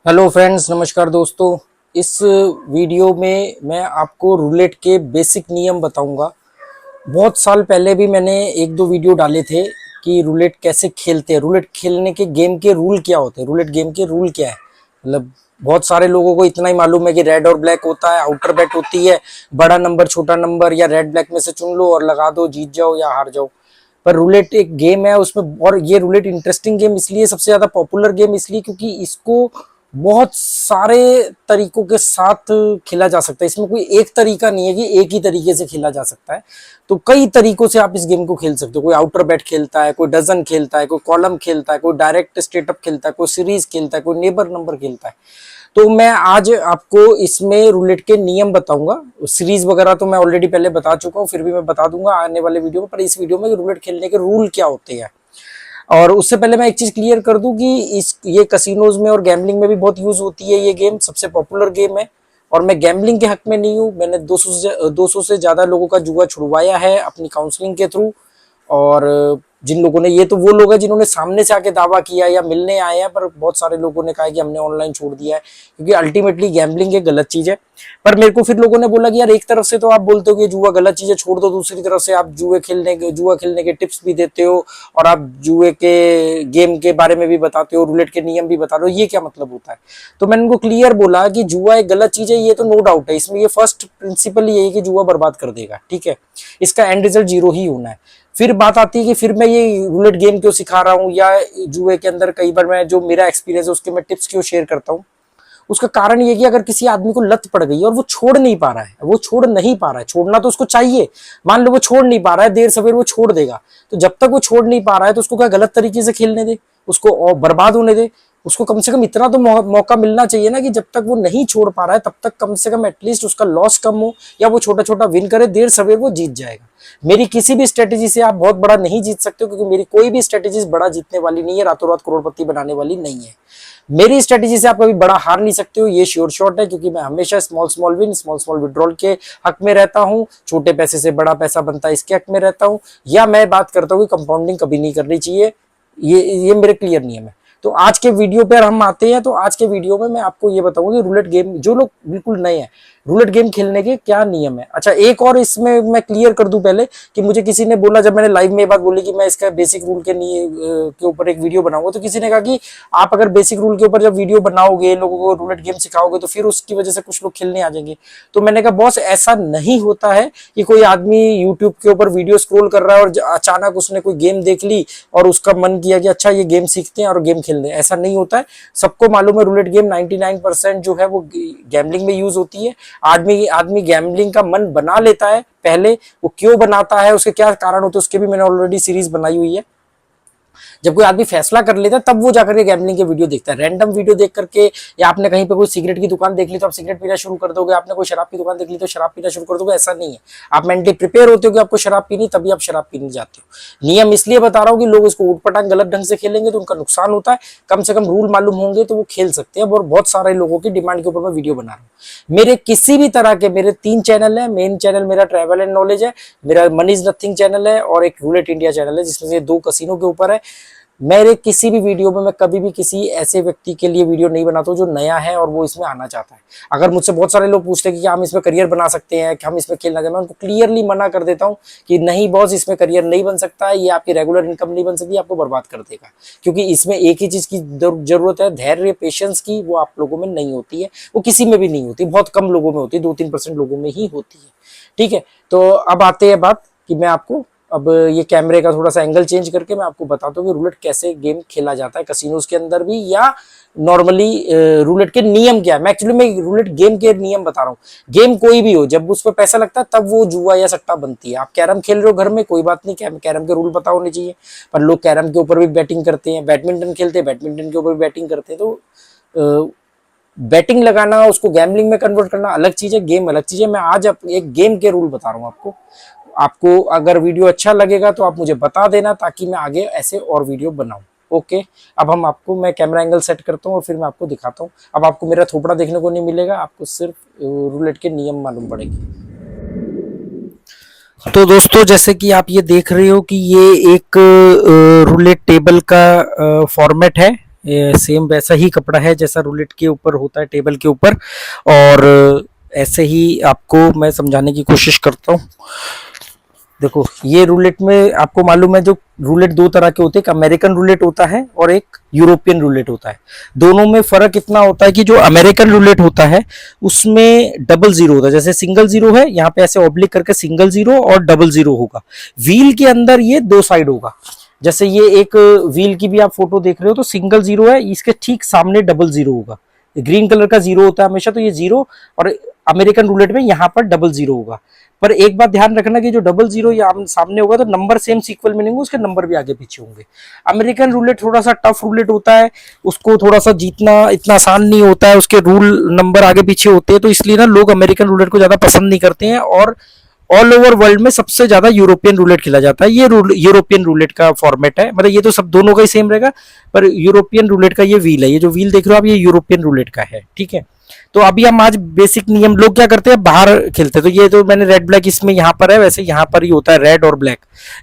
Hello friends, नमस्कार दोस्तों। इस वीडियो में मैं आपको रूलेट के बेसिक नियम बताऊंगा। बहुत साल पहले भी मैंने एक दो वीडियो डाले थे कि रूलेट कैसे खेलते हैं, रूलेट खेलने के गेम के रूल क्या होते हैं, रूलेट गेम के रूल क्या है। मतलब बहुत सारे लोगों को इतना ही मालूम है कि रेड और ब्लैक होता है, आउटर बैट होती है, बड़ा नंबर छोटा नंबर या रेड ब्लैक में से चुन लो और लगा दो, जीत जाओ या हार जाओ। पर रूलेट एक गेम है उसमें, और ये रूलेट इंटरेस्टिंग गेम इसलिए, सबसे ज्यादा पॉपुलर गेम इसलिए क्योंकि इसको बहुत सारे तरीकों के साथ खेला जा सकता है। इसमें कोई एक तरीका नहीं है कि एक ही तरीके से खेला जा सकता है। तो कई तरीकों से आप इस गेम को खेल सकते हो। कोई आउटर बैट खेलता है, कोई डजन खेलता है, कोई कॉलम खेलता है, कोई डायरेक्ट स्ट्रेटअप खेलता है, कोई सीरीज खेलता है, कोई नेबर नंबर खेलता है। तो मैं आज आपको इसमें रूलेट के नियम बताऊंगा। सीरीज वगैरह तो मैं ऑलरेडी पहले बता चुका हूँ, फिर भी मैं बता दूंगा आने वाले वीडियो में। पर इस वीडियो में रूलेट खेलने के रूल क्या होते हैं। और उससे पहले मैं एक चीज क्लियर कर दूं कि ये कसिनोज में और गैम्बलिंग में भी बहुत यूज होती है। ये गेम सबसे पॉपुलर गेम है और मैं गैम्बलिंग के हक में नहीं हूं। मैंने 200 से ज्यादा लोगों का जुआ छुड़वाया है अपनी काउंसलिंग के थ्रू। और जिन लोगों ने, ये तो वो लोग हैं जिन्होंने सामने से आके दावा किया या मिलने आए हैं, पर बहुत सारे लोगों ने कहा कि हमने ऑनलाइन छोड़ दिया है, क्योंकि अल्टीमेटली गैम्बलिंग एक गलत चीज है। पर मेरे को फिर लोगों ने बोला कि यार, एक तरफ से तो आप बोलते हो कि जुआ गलत चीज है, छोड़ दो, दूसरी तरफ से आप जुआ खेलने के टिप्स भी देते हो और आप जुए के गेम के बारे में भी बताते हो, रूलेट के नियम भी बता रहे हो। ये क्या मतलब होता है? तो मैंने उनको क्लियर बोला कि जुआ एक गलत चीज है, ये तो नो डाउट है। इसमें ये फर्स्ट प्रिंसिपल यही है कि जुआ बर्बाद कर देगा, ठीक है, इसका एंड रिजल्ट जीरो ही होना है। फिर बात आती है कि फिर मैं ये रूलेट गेम क्यों सिखा रहा हूँ, या जुए के अंदर कई बार मैं, जो मेरा एक्सपीरियंस है उसके मैं टिप्स क्यों शेयर करता हूँ। उसका कारण ये कि अगर किसी आदमी को लत पड़ गई और वो छोड़ नहीं पा रहा है, छोड़ना तो उसको चाहिए। मान लो वो छोड़ नहीं पा रहा है, देर सवेर वो छोड़ देगा। तो जब तक वो छोड़ नहीं पा रहा है तो उसको क्या गलत तरीके से खेलने दे, उसको और बर्बाद होने दे। उसको कम से कम इतना तो मौका मिलना चाहिए ना कि जब तक वो नहीं छोड़ पा रहा है तब तक कम से कम एटलीस्ट उसका लॉस कम हो, या वो छोटा छोटा विन करे, देर सवेर वो जीत जाएगा। मेरी किसी भी स्ट्रेटेजी से आप बहुत बड़ा नहीं जीत सकते हो, क्योंकि मेरी कोई भी स्ट्रेटेजी बड़ा जीतने वाली नहीं है, रातों रात करोड़पति बनाने वाली नहीं है। मेरी स्ट्रेटेजी से आप कभी बड़ा हार नहीं सकते हो, ये श्योर शॉट है, क्योंकि मैं हमेशा small small win, small small withdrawal के हक में रहता हूं। छोटे पैसे से बड़ा पैसा बनता है, इसके हक में रहता हूं। या मैं बात करता हूं कि कंपाउंडिंग कभी नहीं करनी चाहिए। ये मेरे क्लियर नियम है। तो आज के वीडियो पर हम आते हैं। तो आज के वीडियो में मैं आपको ये बताऊंगा कि रूलेट गेम, जो लोग बिल्कुल नए हैं, रूलेट गेम खेलने के क्या नियम है। अच्छा, एक और इसमें मैं क्लियर कर दूं पहले कि मुझे किसी ने बोला, जब मैंने लाइव में ये बात बोली कि मैं इसका बेसिक रूल के ऊपर एक वीडियो बनाऊंगा, तो किसी ने कहा कि आप अगर बेसिक रूल के ऊपर जब वीडियो बनाओगे, लोगों को रूलेट गेम सिखाओगे, तो फिर उसकी वजह से कुछ लोग खेलने आ जाएंगे। तो मैंने कहा बॉस, ऐसा नहीं होता है कि कोई आदमी यूट्यूब के ऊपर वीडियो स्क्रॉल कर रहा है और अचानक उसने कोई गेम देख ली और उसका मन किया कि अच्छा ये गेम सीखते हैं और गेम खेलते हैं। ऐसा नहीं होता है। सबको मालूम है रूलेट गेम 99% जो है वो गैम्बलिंग में यूज होती है। आदमी गैम्बलिंग का मन बना लेता है पहले। वो क्यों बनाता है, उसके क्या कारण होते हैं, उसके भी मैंने ऑलरेडी सीरीज बनाई हुई है। जब कोई आदमी फैसला कर लेता है तब वो जाकर के गैम्बलिंग के वीडियो देखता है। रैंडम वीडियो देख करके, या आपने कहीं पे कोई सिगरेट की दुकान देख ली तो आप सिगरेट पीना शुरू कर दोगे, आपने कोई शराब की दुकान देख ली तो शराब पीना शुरू कर दोगे, ऐसा नहीं है। आप मेंटली प्रिपेयर होते हो कि आपको शराब पीनी, तभी आप शराब पीने जाते हो। नियम इसलिए बता रहा हूँ कि लोग इसको उठपटांग गलत ढंग से खेलेंगे तो उनका नुकसान होता है। कम से कम रूल मालूम होंगे तो वो खेल सकते हैं। और बहुत सारे लोगों की डिमांड के ऊपर मैं वीडियो बना रहा हूँ। मेरे किसी भी तरह के, मेरे 3 चैनल है। मेन चैनल मेरा ट्रैवल एंड नॉलेज है, मेरा मनी इज नथिंग चैनल है, और एक रूलेट इंडिया चैनल है, जिसमें से 2 कसिनो के ऊपर है। मेरे किसी भी वीडियो में मैं कभी भी किसी ऐसे व्यक्ति के लिए वीडियो नहीं बनाता हूं जो नया है और वो इसमें आना चाहता है। अगर मुझसे बहुत सारे लोग पूछते हैं कि हम इसमें करियर बना सकते हैं, कि हम इसमें खेलना चाहते हैं, मैं उनको क्लियरली मना कर देता हूं कि नहीं बॉस, इसमें करियर नहीं बन सकता है, ये आपकी रेगुलर इनकम नहीं बन सकती, आपको बर्बाद कर देगा। क्योंकि इसमें एक ही चीज की जरूरत है, धैर्य, पेशेंस की। वो आप लोगों में नहीं होती है, वो किसी में भी नहीं होती, बहुत कम लोगों में होती है, 2-3% लोगों में ही होती है। ठीक है, तो अब आते हैं बात कि मैं आपको, अब ये कैमरे का थोड़ा सा एंगल चेंज करके मैं आपको बताता हूँ कि रूलेट कैसे गेम खेला जाता है कसिनोज के अंदर भी, या नॉर्मली रूलेट के नियम क्या है। मैं एक्चुअली मैं रूलेट गेम के नियम बता रहा हूँ। गेम कोई भी हो, जब उस पर पैसा लगता है तब वो जुआ या सट्टा बनती है। आप कैरम खेल रहे हो घर में, कोई बात नहीं, कैरम के रूल पता होने चाहिए। पर लोग कैरम के ऊपर भी बैटिंग करते हैं, बैडमिंटन खेलते हैं, बैडमिंटन के ऊपर भी बैटिंग करते हैं। तो बैटिंग लगाना, उसको गैम्बलिंग में कन्वर्ट करना अलग चीज है, गेम अलग चीज है। मैं आज एक गेम के रूल बता रहा हूँ आपको। आपको अगर वीडियो अच्छा लगेगा तो आप मुझे बता देना, ताकि मैं आगे ऐसे और वीडियो बनाऊं। ओके, अब मैं कैमरा एंगल सेट करता हूं और फिर मैं आपको दिखाता हूं। अब आपको मेरा थोपड़ा देखने को नहीं मिलेगा, आपको सिर्फ रूलेट के नियम मालूम पड़ेंगे। तो दोस्तों, जैसे कि आप ये देख रहे हो कि ये एक रूलेट टेबल का फॉर्मेट है। सेम वैसा ही कपड़ा है जैसा रूलेट के ऊपर होता है टेबल के ऊपर, और ऐसे ही आपको मैं समझाने की कोशिश करता हूँ। देखो ये रूलेट में आपको मालूम है, जो रूलेट दो तरह के होते हैं, एक अमेरिकन रूलेट होता है और एक यूरोपियन रूलेट होता है। दोनों में फर्क इतना होता है कि जो अमेरिकन रूलेट होता है उसमें डबल जीरो होता है, जैसे सिंगल जीरो है यहाँ पे ऐसे ऑब्लिक करके सिंगल जीरो और डबल जीरो होगा। व्हील के अंदर ये दो साइड होगा, जैसे ये एक व्हील की भी आप फोटो देख रहे हो तो सिंगल जीरो है, इसके ठीक सामने डबल जीरो होगा। ग्रीन कलर का जीरो होता है हमेशा, तो ये जीरो, और अमेरिकन रूलेट में यहाँ पर डबल जीरो होगा। पर एक बात ध्यान रखना कि जो डबल जीरो यहाँ सामने होगा तो नंबर सेम सीक्वल में नहीं होंगे, उसके नंबर भी आगे पीछे होंगे। अमेरिकन रूलेट थोड़ा सा टफ रूलेट होता है, उसको थोड़ा सा जीतना इतना आसान नहीं होता है, उसके रूल नंबर आगे पीछे होते हैं, तो इसलिए ना लोग अमेरिकन रूलेट को ज्यादा पसंद नहीं करते हैं। और ऑल ओवर वर्ल्ड में सबसे ज्यादा यूरोपियन रूलेट खेला जाता है। ये यूरोपियन रूलेट का फॉर्मेट है, मतलब ये तो सब दोनों का ही सेम रहेगा, पर यूरोपियन रूलेट का ये व्हील है, ये जो व्हील देख रहे हो आप, ये यूरोपियन रूलेट का है। ठीक है, तो अभी हम आज बेसिक नियम, लोग क्या करते हैं बाहर खेलते हैं, तो ये तो मैंने रेड ब्लैक इसमें यहाँ पर है, वैसे यहाँ पर ही होता है रेड और ब्लैक।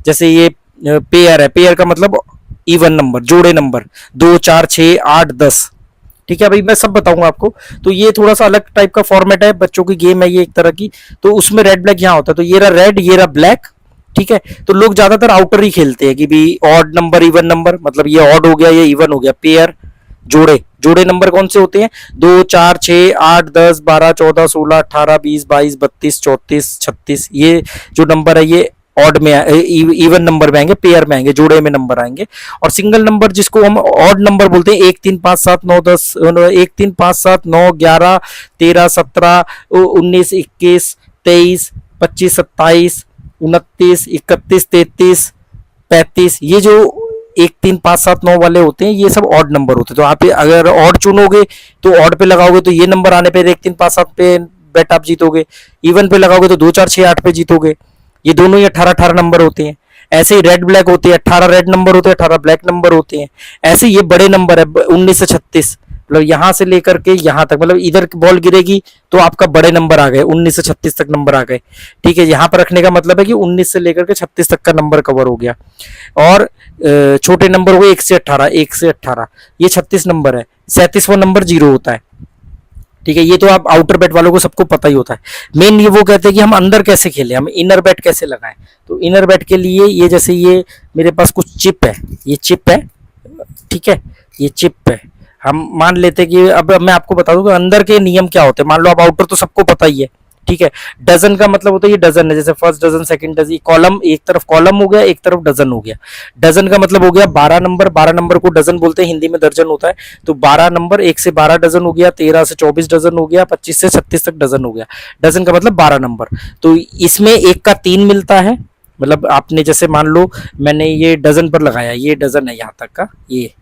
जैसे ये पेयर है, पेयर का मतलब इवन नंबर, जोड़े नंबर, 2 4 6 8 10। ठीक है भाई, मैं सब बताऊंगा आपको। तो ये थोड़ा सा अलग टाइप का फॉर्मेट है, बच्चों की गेम है ये एक तरह की। तो उसमें रेड ब्लैक यहाँ होता है, तो ये रहा रेड, ये रहा ब्लैक। ठीक है, तो लोग ज्यादातर आउटर ही खेलते हैं कि भी ऑड नंबर इवन नंबर, मतलब ये ऑड हो गया ये इवन हो गया। पेयर जोड़े, जोड़े नंबर कौन से होते हैं, 2 4 6 8 10 12 14 16 18 20 22 32 34 36, ये जो नंबर है ये ऑड में इवन नंबर में आएंगे, पेयर में आएंगे, जोड़े में नंबर आएंगे। और सिंगल नंबर जिसको हम ऑड नंबर बोलते हैं, 1 3 5 7 9 10, 1 3 5 7 9 11 13 17 19 21 23 25 27 29 31 33 35, ये जो 1 3 5 7 9 वाले होते हैं ये सब ऑड नंबर होते हैं। तो आप अगर ऑड चुनोगे तो ऑड पे लगाओगे तो ये नंबर आने पे 1 3 5 7 पे बेट आप जीतोगे, इवन पे लगाओगे तो 2 4 6 8 पे जीतोगे। ये दोनों ही 18 18 नंबर होते हैं। ऐसे ही रेड ब्लैक होते हैं, 18 रेड नंबर होते हैं, 18 ब्लैक नंबर होते हैं। ऐसे ये बड़े नंबर है 19 से 36, मतलब यहां से लेकर के यहां तक, मतलब इधर बॉल गिरेगी तो आपका बड़े नंबर आ गए, 19 से 36 तक नंबर आ गए। ठीक है, यहां पर रखने का मतलब है कि 19 से लेकर के 36 तक का नंबर कवर हो गया। और छोटे नंबर हुए 1 से 18, 1 से 18, ये 36 नंबर है। 37वां नंबर 0 होता है। ठीक है, ये तो आप आउटर बैट वालों को सबको पता ही होता है। मेन ये वो कहते हैं कि हम अंदर कैसे खेलें, हम इनर बैट कैसे लगाएं। तो इनर बैट के लिए ये, जैसे ये मेरे पास कुछ चिप है, ये चिप है, ठीक है, ये चिप है। हम मान लेते हैं कि अब मैं आपको बता दूं कि अंदर के नियम क्या होते हैं। मान लो आप आउटर तो सबको पता ही है, ठीक है। डजन का मतलब होता है ये डजन है, जैसे first dozen second dozen, column, एक तरफ कॉलम हो गया, एक तरफ डजन हो गया। डजन का मतलब हो गया 12 नंबर, 12 नंबर को डजन बोलते हैं, हिंदी में दर्जन होता है। तो 12 नंबर, 1 से 12 डजन हो गया, 13 से 24 डजन हो गया, 25 से 36 तक डजन हो गया। डजन का मतलब 12 नंबर। तो इसमें एक का 3 मिलता है, मतलब आपने जैसे मान लो मैंने ये डजन पर लगाया, ये डजन है यहाँ तक का, ये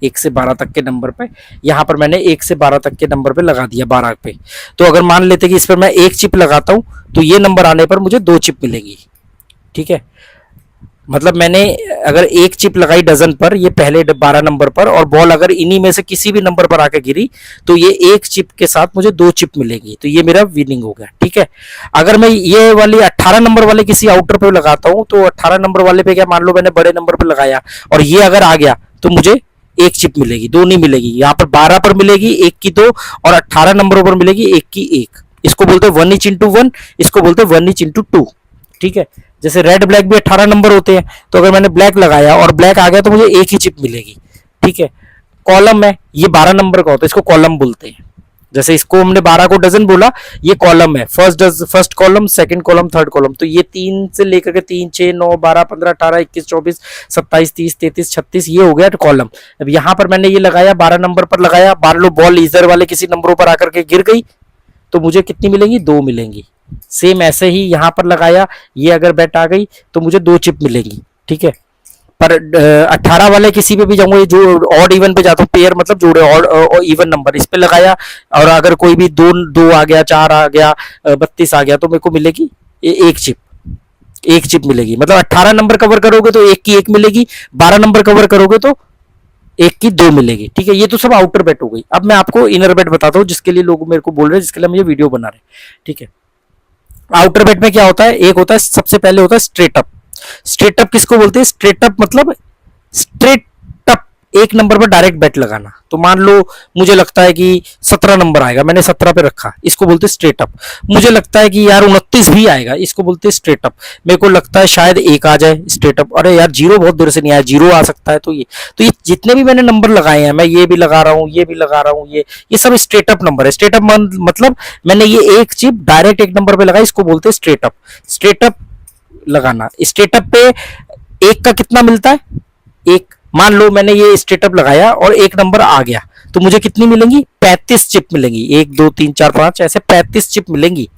1 से 12 तक के नंबर पे, यहां पर मैंने 1 से 12 तक के नंबर पे लगा दिया 12 पे। तो अगर मान लेते कि इस पर मैं एक चिप लगाता हूं तो ये नंबर आने पर मुझे 2 चिप मिलेगी। ठीक है, मतलब मैंने अगर एक चिप लगाई डजन पर, ये पहले 12 नंबर पर, और बॉल अगर इन्हीं में से किसी भी नंबर पर आकर गिरी तो ये एक चिप के साथ मुझे 2 चिप मिलेगी, तो ये मेरा विनिंग हो गया। ठीक है, अगर मैं ये वाली 18 नंबर वाले किसी आउटर पे लगाता हूं तो 18 नंबर वाले पे क्या, मान लो मैंने बड़े नंबर पर लगाया और ये अगर आ गया तो मुझे एक चिप मिलेगी, 2 नहीं मिलेगी। यहाँ पर 12 पर मिलेगी 1 की 2, और 18 नंबरों पर मिलेगी 1 की 1। इसको बोलते हैं 1 इंटू 1, इसको बोलते हैं 1 इंटू 2। ठीक है, जैसे रेड ब्लैक भी 18 नंबर होते हैं, तो अगर मैंने ब्लैक लगाया और ब्लैक आ गया तो मुझे 1 ही चिप मिलेगी। ठीक है, कॉलम है, ये 12 नंबर का होता है, इसको कॉलम बोलते हैं। जैसे इसको हमने 12 को डजन बोला, ये कॉलम है, first column, second column, third column. तो ये 3 से लेकर के 3 6 9 12 15 18 21 24 27 30 33 36, ये हो गया कॉलम। अब यहाँ पर मैंने ये लगाया, 12 नंबर पर लगाया, मान लो बॉल इधर वाले किसी नंबरों पर आकर के गिर गई तो मुझे कितनी मिलेंगी, 2 मिलेंगी। सेम ऐसे ही यहाँ पर लगाया, ये अगर बैट आ गई तो मुझे 2 चिप मिलेंगी। ठीक है, पर 18 वाले किसी पे भी जाऊंगा, जो ऑड इवन पे जाता हूँ, पेयर मतलब जोड़े, ऑड इवन नंबर, इस पे लगाया और अगर कोई भी 2 आ गया, 4 आ गया, 32 आ गया तो मेरे को मिलेगी एक चिप मिलेगी। मतलब 18 नंबर कवर करोगे तो 1 की 1 मिलेगी, 12 नंबर कवर करोगे तो 1 की 2 मिलेगी। ठीक है, ये तो सब आउटर बैट हो गई। अब मैं आपको इनर बैट बताता हूँ, जिसके लिए लोग मेरे को बोल रहे हैं, जिसके लिए हम ये वीडियो बना रहे हैं। ठीक है, आउटर बैट में क्या होता है, एक होता है, सबसे पहले होता है स्ट्रेट अप। स्ट्रेट अप किसको बोलते हैं, स्ट्रेट अप मतलब स्ट्रेट अप एक नंबर पर डायरेक्ट बेट लगाना। तो मान लो मुझे लगता है कि 17 नंबर आएगा, मैंने 17 पे रखा, इसको बोलते स्ट्रेट अप। मुझे लगता है कि यार 29 भी आएगा, इसको बोलते स्ट्रेट अप। मेरे को लगता है शायद एक आ जाए, स्ट्रेट अप। अरे यार जीरो बहुत देर से नहीं आया, जीरो आ सकता है। तो ये जितने भी मैंने नंबर लगाए हैं, मैं ये भी लगा रहा हूँ, ये भी लगा रहा हूँ, ये सब स्ट्रेट अप नंबर है। स्ट्रेट अप मतलब मैंने ये एक चिप डायरेक्ट एक नंबर पे लगाई, इसको बोलते हैं स्ट्रेट अप। स्ट्रेट अप लगाना। स्ट्रेट अप पे एक का कितना मिलता है? एक। मान लो मैंने ये स्टेटअप लगाया और एक नंबर आ गया, तो मुझे कितनी मिलेंगी? 35 चिप मिलेंगी। 1 2 3 4 5 ऐसे 35 चिप मिलेंगी।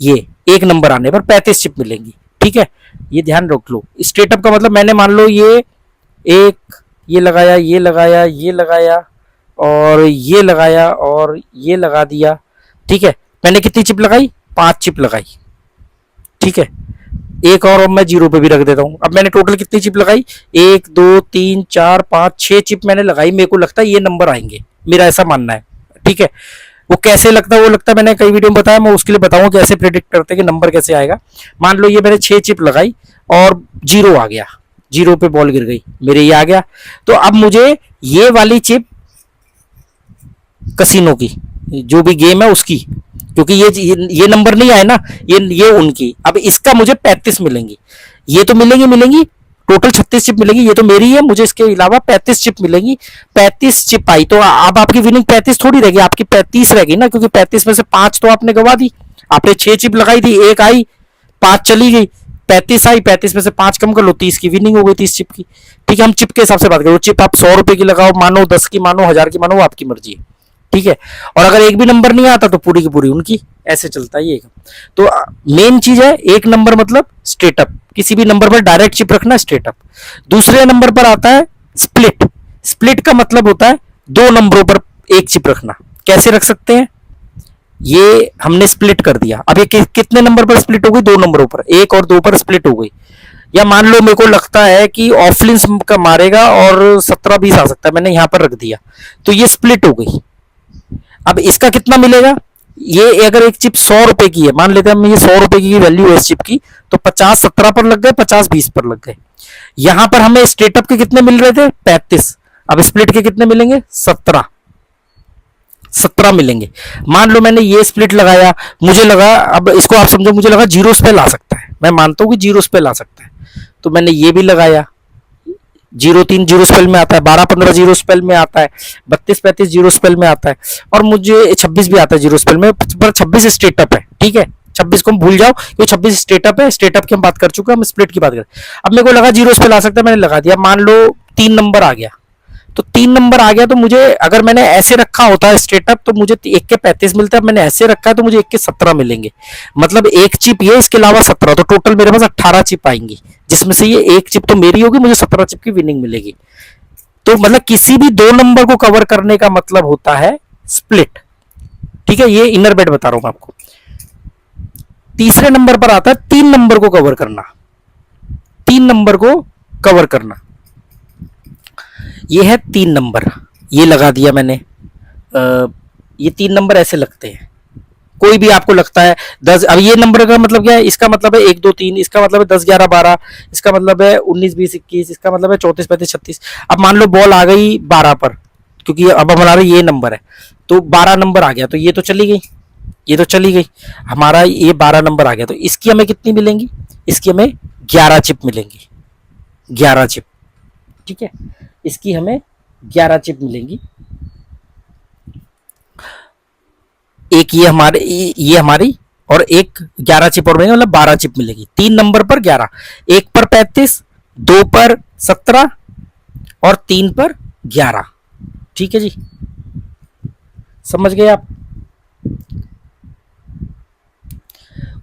ये एक नंबर आने पर 35 चिप मिलेंगी। ठीक है, ये ध्यान रख लो। स्टेटअप का मतलब मैंने मान लो ये एक, ये लगाया, ये लगाया, ये लगाया और ये लगाया और ये लगा दिया। ठीक है, मैंने कितनी चिप लगाई? 5 चिप लगाई। ठीक है, एक और मैं जीरो पे भी रख देता हूं। अब मैंने टोटल कितनी चिप लगाई? 1 2 3 4 5 6 चिप मैंने लगाई। मेरे को लगता है ये नंबर आएंगे, मेरा ऐसा मानना है। ठीक है, वो कैसे लगता है, वो लगता है मैंने कई वीडियो में बताया, मैं उसके लिए बताऊंगा कैसे प्रेडिक्ट करते हैं कि नंबर कैसे आएगा। मान लो ये मैंने 6 चिप लगाई और जीरो आ गया, जीरो पे बॉल गिर गई, मेरे ये आ गया। तो अब मुझे ये वाली चिप कसिनो की, जो भी गेम है उसकी, क्योंकि ये नंबर नहीं आए ना, ये उनकी। अब इसका मुझे 35 मिलेंगी। ये तो मिलेंगी टोटल 36 चिप मिलेगी, ये तो मेरी है, मुझे इसके अलावा 35 चिप मिलेंगी। 35 चिप आई तो अब आपकी विनिंग 35 थोड़ी रहेगी, आपकी 35 रहेगी ना, क्योंकि 35 में से 5 तो आपने गवा दी। आपने 6 चिप लगाई थी, एक आई, 5 चली गई, 35 आई, 35 में से 5 कम कर लो, 30 की विनिंग हो गई, 30 चिप की। ठीक है, हम चिप के हिसाब से बात करो। चिप आप 100 रुपए की लगाओ, मानो 10 की मानो 1000 की मानो, आपकी मर्जी है। ठीक है, और अगर एक भी नंबर नहीं आता तो पूरी की पूरी उनकी। ऐसे चलता है ये। तो मेन चीज है, एक नंबर मतलब स्ट्रेटअप, किसी भी नंबर पर डायरेक्ट चिप रखना, स्ट्रेटअप। दूसरे नंबर पर आता है स्प्लिट। स्प्लिट का मतलब होता है दो नंबरों पर एक चिप रखना। कैसे रख सकते हैं? ये हमने स्प्लिट कर दिया। अब ये कितने नंबर पर स्प्लिट हो गई? 2 नंबरों पर, 1 और 2 पर स्प्लिट हो गई। या मान लो मेरे को लगता है कि ऑफलिंस का मारेगा और 17-20 आ सकता है, मैंने यहां पर रख दिया, तो ये स्प्लिट हो गई। अब इसका कितना मिलेगा? ये अगर एक चिप 100 रुपए की है, मान लेते हैं हम, ये 100 रुपए की वैल्यू है इस चिप की, तो 50 17 पर लग गए, 50 20 पर लग गए। यहां पर हमें स्टेटअप के कितने मिल रहे थे? 35। अब स्प्लिट के कितने मिलेंगे? 17 मिलेंगे। मान लो मैंने ये स्प्लिट लगाया, मुझे लगा, अब इसको आप समझो, मुझे लगा जीरो स्पेल आ सकता है, मैं मानता हूं कि जीरो स्पेल आ सकता है, तो मैंने ये भी लगाया। 0 3 जीरो स्पेल में आता है, 12 15 जीरो स्पेल में आता है, 32 35 जीरो स्पेल में आता है, और मुझे 26 भी आता है जीरो स्पेल में, पर 26 स्टेटअप है। ठीक है, 26 को हम भूल जाओ, क्योंकि 26 स्टेटअप है, स्टेटअप की हम बात कर चुके हैं, हम स्प्लिट की बात करें। अब मेरे को लगा जीरो स्पेल आ सकता है, मैंने लगा दिया। मान लो 3 नंबर आ गया, तो 3 नंबर आ गया, तो मुझे, अगर मैंने ऐसे रखा होता है स्टेटअप, तो मुझे 1 के 35 मिलते हैं। मैंने ऐसे रखा है तो मुझे 1 के 17 मिलेंगे। मतलब एक चिप ये, इसके अलावा 17, तो टोटल मेरे पास 18 चिप आएंगी, जिसमें से ये एक चिप तो मेरी होगी, मुझे 17 चिप की विनिंग मिलेगी। तो मतलब किसी भी 2 नंबर को कवर करने का मतलब होता है स्प्लिट। ठीक है, ये इनर बेट बता रहा हूं मैं आपको। तीसरे नंबर पर आता है 3 नंबर को कवर करना। 3 नंबर को कवर करना, ये है 3 नंबर, ये लगा दिया मैंने। ये 3 नंबर ऐसे लगते हैं, कोई भी आपको लगता है 10। अब ये नंबर का मतलब क्या है? इसका मतलब है 1 2 3, इसका मतलब है 10 11 12, इसका मतलब है 19 20 21, इसका मतलब है 34 35 36। अब मान लो बॉल आ गई 12 पर, क्योंकि अब हमारा ये नंबर है, तो 12 नंबर आ गया, तो ये तो चली गई, ये तो चली गई, हमारा ये 12 नंबर आ गया, तो इसकी हमें कितनी मिलेंगी? इसकी हमें 11 चिप मिलेंगी, 11 चिप। ठीक है, इसकी हमें 11 चिप मिलेंगी। एक ये हमारी और एक 11 चिप और मिलेंगे, मतलब 12 चिप मिलेगी। 3 नंबर पर 11, 1 पर 35, 2 पर 17 और 3 पर 11। ठीक है जी, समझ गए आप?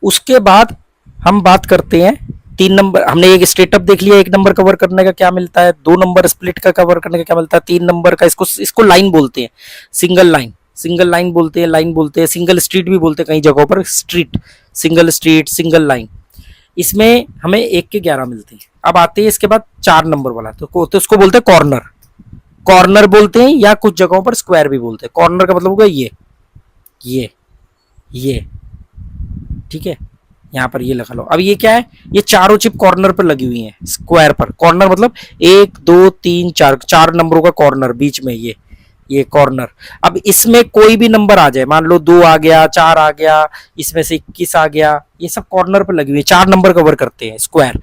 उसके बाद हम बात करते हैं 3 नंबर। हमने एक स्टेटअप देख लिया, 1 नंबर कवर करने का क्या मिलता है, 2 नंबर स्प्लिट का कवर करने का क्या मिलता है, 3 नंबर का, इसको लाइन बोलते हैं, सिंगल लाइन, सिंगल लाइन बोलते हैं, लाइन बोलते हैं, सिंगल स्ट्रीट भी बोलते हैं कई जगहों पर, street, single street, single line. इसमें हमें 1 के 11 मिलते हैं। अब आते हैं इसके बाद 4 नंबर वाला, तो उसको बोलते हैं कॉर्नर, कॉर्नर बोलते हैं, या कुछ जगहों पर स्क्वायर भी बोलते हैं। कॉर्नर का मतलब होगा ये। ठीक है, यहाँ पर ये लगा लो। अब ये क्या है, ये चारों चिप कॉर्नर पर लगी हुई हैं, स्क्वायर पर। कॉर्नर मतलब 1 2 3 4, 4 नंबरों का कॉर्नर बीच में, ये कॉर्नर। अब इसमें कोई भी नंबर आ जाए, मान लो 2 आ गया, 4 आ गया, इसमें से 21 आ गया, ये सब कॉर्नर पर लगी हुई है। 4 नंबर कवर करते हैं स्क्वायर,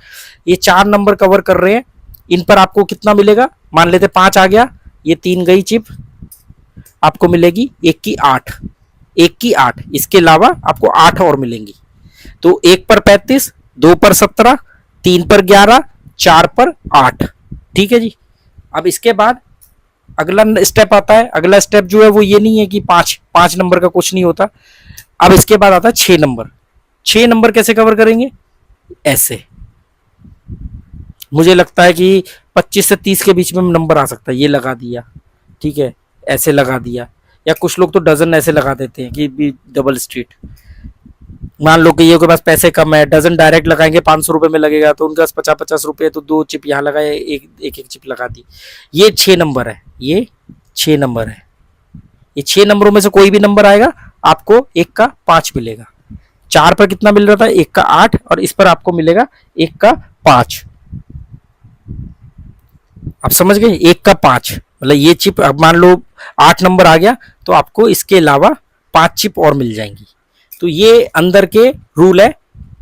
ये 4 नंबर कवर कर रहे हैं। इन पर आपको कितना मिलेगा, मान लेते 5 आ गया, ये 3 गई चिप, आपको मिलेगी 1 की 8, 1 की 8। इसके अलावा आपको 8 और मिलेंगी। तो 1 पर 35, 2 पर 17, 3 पर 11, 4 पर 8। ठीक है जी। अब इसके बाद अगला स्टेप आता है। अगला स्टेप जो है वो ये नहीं है कि 5 नंबर का कुछ नहीं होता। अब इसके बाद आता है 6 नंबर। 6 नंबर कैसे कवर करेंगे, ऐसे। मुझे लगता है कि 25 से 30 के बीच में नंबर आ सकता है, ये लगा दिया, ठीक है, ऐसे लगा दिया। या कुछ लोग तो डजन ऐसे लगा देते हैं कि डबल स्ट्रीट। मान लो कि ये के पास पैसे कम है, डजन डायरेक्ट लगाएंगे 500 रुपए में लगेगा, तो उनके पास 50-50 रुपए, तो 2 चिप यहाँ लगाए, एक चिप लगा दी। ये 6 नंबर है, ये 6 नंबर है। ये 6 नंबरों में से कोई भी नंबर आएगा, आपको 1 का 5 मिलेगा। 4 पर कितना मिल रहा था, 1 का 8, और इस पर आपको मिलेगा 1 का 5। आप समझ गए, 1 का 5 मतलब ये चिप। अब मान लो 8 नंबर आ गया, तो आपको इसके अलावा 5 चिप और मिल जाएंगी। तो ये अंदर के रूल है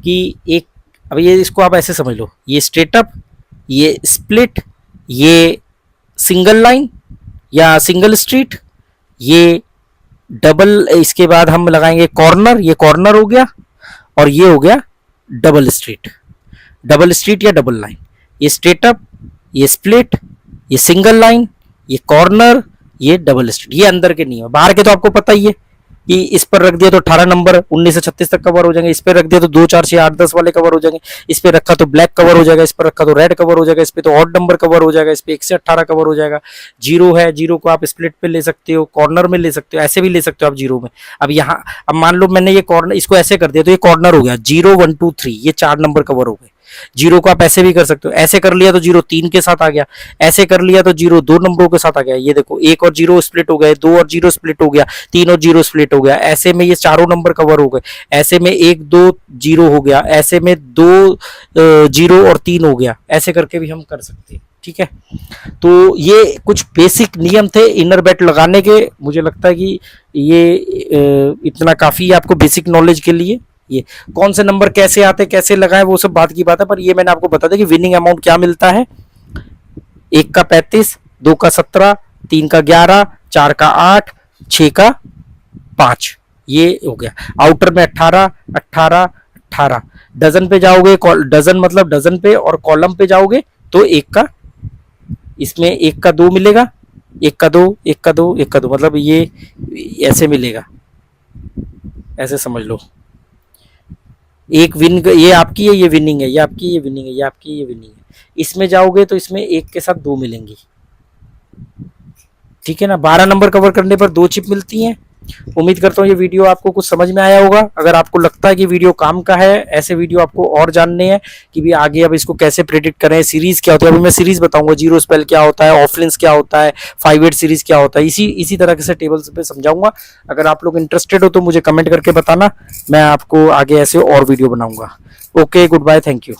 कि एक, अब ये इसको आप ऐसे समझ लो, ये स्ट्रेटअप, ये स्प्लिट, ये सिंगल लाइन या सिंगल स्ट्रीट, ये डबल, इसके बाद हम लगाएंगे कॉर्नर, ये कॉर्नर हो गया, और ये हो गया डबल स्ट्रीट। डबल स्ट्रीट या डबल लाइन, ये स्ट्रेटअप, ये स्प्लिट, ये सिंगल लाइन, ये कॉर्नर, ये डबल स्ट्रीट। ये अंदर के नियम। बाहर के तो आपको पता ही है कि इस पर रख दिया तो 18 नंबर 19 से 36 तक कवर हो जाएंगे, इस पर रख दिया तो 2 4 6 8 10 वाले कवर हो जाएंगे, इस पर रखा तो ब्लैक कवर हो जाएगा, इस पर रखा तो रेड कवर हो जाएगा, इस पे तो ऑड नंबर कवर हो जाएगा, इस पे 1 से 18 कवर हो जाएगा। जीरो है, जीरो को आप स्प्लिट पे ले सकते हो, कॉर्नर में ले सकते हो, ऐसे भी ले सकते हो आप जीरो में। अब यहाँ, अब मान लो मैंने ये कॉर्नर, इसको ऐसे कर दिया तो ये कॉर्नर हो गया, 0 1 2 3, ये 4 नंबर कवर हो गए। जीरो को आप ऐसे भी कर सकते हो, ऐसे कर लिया तो 0 3 के साथ आ गया, ऐसे कर लिया तो 0 2 नंबरों के साथ आ गया। ये देखो 1 और 0 स्प्लिट हो गए, 2 और 0 स्प्लिट हो गया, 3 और 0 स्प्लिट हो गया। ऐसे में ये चारों नंबर कवर हो गए। ऐसे में 1 2 0 हो गया, ऐसे में 2 0 और 3 हो गया। ऐसे करके भी हम कर सकते हैं, ठीक है। तो ये कुछ बेसिक नियम थे इनर बेट लगाने के। मुझे लगता है कि ये इतना काफी है आपको बेसिक नॉलेज के लिए। ये कौन से नंबर कैसे आते, कैसे लगाएं, वो सब बात की बात है, पर ये मैंने आपको बता दिया कि विनिंग अमाउंट क्या मिलता है। 1 का 35, 2 का 17, 3 का 11, 4 का 8, 6 का 5, ये हो गया। आउटर में 18 18 18। डजन पे जाओगे, डजन मतलब डजन पे, और कॉलम पे जाओगे तो 1 का, इसमें 1 का 2 मिलेगा, 1 का 2, 1 का 2, 1 का 2, मतलब ये ऐसे मिलेगा, ऐसे समझ लो। एक विन, ये आपकी है, ये विनिंग है, ये आपकी, ये विनिंग है, ये आपकी, ये विनिंग है। इसमें जाओगे तो इसमें 1 के साथ 2 मिलेंगी, ठीक है ना। 12 नंबर कवर करने पर 2 चिप मिलती हैं। उम्मीद करता हूँ ये वीडियो आपको कुछ समझ में आया होगा। अगर आपको लगता है कि वीडियो काम का है, ऐसे वीडियो आपको और जानने हैं कि भी आगे अब इसको कैसे प्रेडिक्ट करें, सीरीज क्या होती है, अभी मैं सीरीज बताऊंगा, जीरो स्पेल क्या होता है, ऑफलाइन क्या होता है, 5-8 सीरीज क्या होता है, इसी तरह से टेबल्स पे समझाऊंगा। अगर आप लोग इंटरेस्टेड हो तो मुझे कमेंट करके बताना, मैं आपको आगे ऐसे और वीडियो बनाऊंगा। Okay, good bye, thank you.